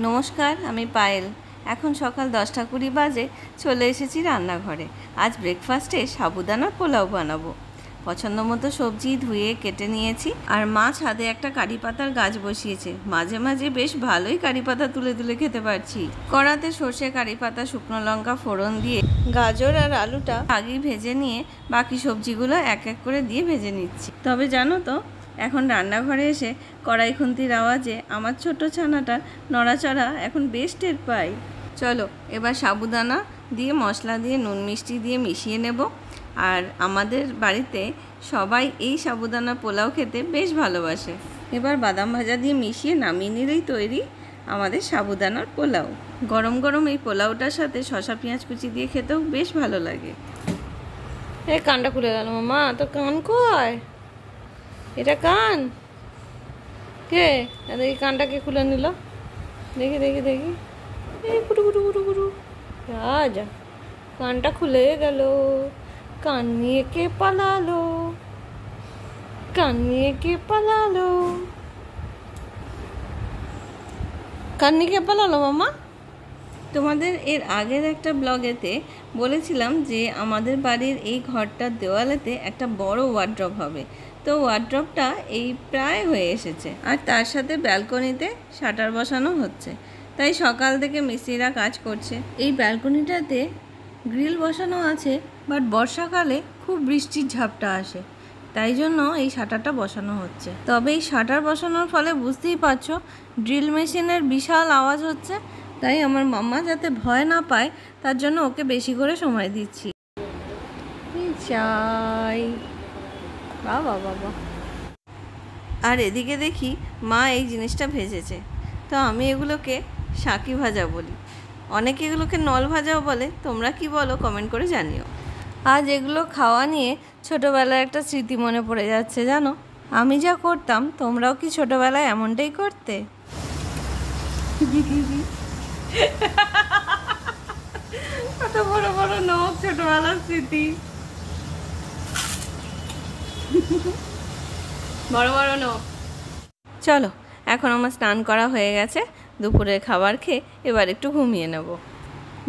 নমস্কার, আমি পায়েল। এখন সকাল 10টা 20 বাজে। চলে এসেছি রান্নাঘরে। আজ ব্রেকফাস্টে সাবুদানা পোলাও বানাবো। পছন্দ মতো সবজি ধুয়ে কেটে নিয়েছি। আর মা ছাদে একটা কারি পাতার গাছ বসিয়েছে। মাঝে মাঝে বেশ ভালোই কারি পাতা তুলে তুলে খেতে পারছি। কড়াতে সর্ষে, কারি পাতা, শুকনো লঙ্কা ফোড়ন দিয়ে গাজর আর আলুটা আগেই ভেজে নিয়ে বাকি সবজিগুলো এক এক করে দিয়ে ভেজে নিচ্ছি। তবে জানো তো, এখন রান্নাঘরে এসে কড়াই খুন্তির আওয়াজে আমার ছোট ছানাটা নড়াচড়া এখন বেশ টের পাই। চলো এবার সাবুদানা দিয়ে মশলা দিয়ে নুন মিষ্টি দিয়ে মিশিয়ে নেব। আর আমাদের বাড়িতে সবাই এই সাবুদানা পোলাও খেতে বেশ ভালোবাসে। এবার বাদাম ভাজা দিয়ে মিশিয়ে নামিয়ে নিলেই তৈরি আমাদের সাবুদানার পোলাও। গরম গরম এই পোলাওটার সাথে শসা পেঁয়াজ কুচি দিয়ে খেতেও বেশ ভালো লাগে। এই কানটা খুলে গেল মামা, তোর কান কয়? এটা কান কে? এই কানটা কে খুলে নিল? দেখি দেখি দেখি, এই কুটু কুটু কুটু কুটু, যা কানটা খুলে গেল। কান নিয়ে কে পালালো? কান নিয়ে কে পালালো? কান নিয়ে কে পালালো মামা? তোমাদের এর আগের একটা ব্লগেতে বলেছিলাম যে আমাদের বাড়ির এই ঘরটার দেওয়ালেতে একটা বড় ওয়ার্ড্রপ হবে। তো ওয়ার্ড্রপটা এই প্রায় হয়ে এসেছে। আর তার সাথে ব্যালকনিতে শাটার বসানো হচ্ছে। তাই সকাল থেকে মিস্ত্রিরা কাজ করছে। এই ব্যালকনিটাতে গ্রিল বসানো আছে, বাট বর্ষাকালে খুব বৃষ্টির ঝাপটা আসে, তাই জন্য এই শাটারটা বসানো হচ্ছে। তবে এই শাটার বসানোর ফলে বুঝতেই পারছো ড্রিল মেশিনের বিশাল আওয়াজ হচ্ছে। তাই আমার মাম্মা যাতে ভয় না পায় তার জন্য ওকে বেশি করে সময় দিচ্ছি। চাই বাবা বাবা। আর এদিকে দেখি মা এই জিনিসটা ভেজেছে। তো আমি এগুলোকে শাঁকি ভাজা বলি, অনেকে এগুলোকে নল ভাজাও বলে। তোমরা কি বলো কমেন্ট করে জানিও। আজ এগুলো খাওয়া নিয়ে ছোটোবেলার একটা স্মৃতি মনে পড়ে যাচ্ছে। জানো, আমি যা করতাম তোমরাও কি ছোটোবেলায় এমনটাই করতে? কত বড় বড় নখ, ছোটবেলার স্মৃতি। বড় বড় নখ। চলো, এখন আমার স্নান করা হয়ে গেছে। দুপুরের খাবার খেয়ে এবার একটু ঘুমিয়ে নেব।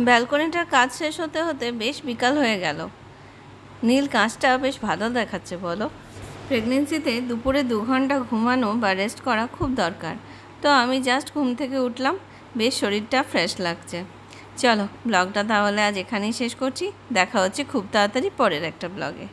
ব্যালকনিটার কাজ শেষ হতে হতে বেশ বিকাল হয়ে গেল। নীল কাঁচটা বেশ ভালো দেখাচ্ছে বলো। প্রেগনেন্সিতে দুপুরে 2 ঘন্টা ঘুমানো বা রেস্ট করা খুব দরকার। তো আমি জাস্ট ঘুম থেকে উঠলাম, বেশ শরীরটা ফ্রেশ লাগছে। চলো ব্লগটা তাহলে আজ এখানেই শেষ করছি। দেখা হচ্ছে খুব তাড়াতাড়ি পরের একটা ব্লগে।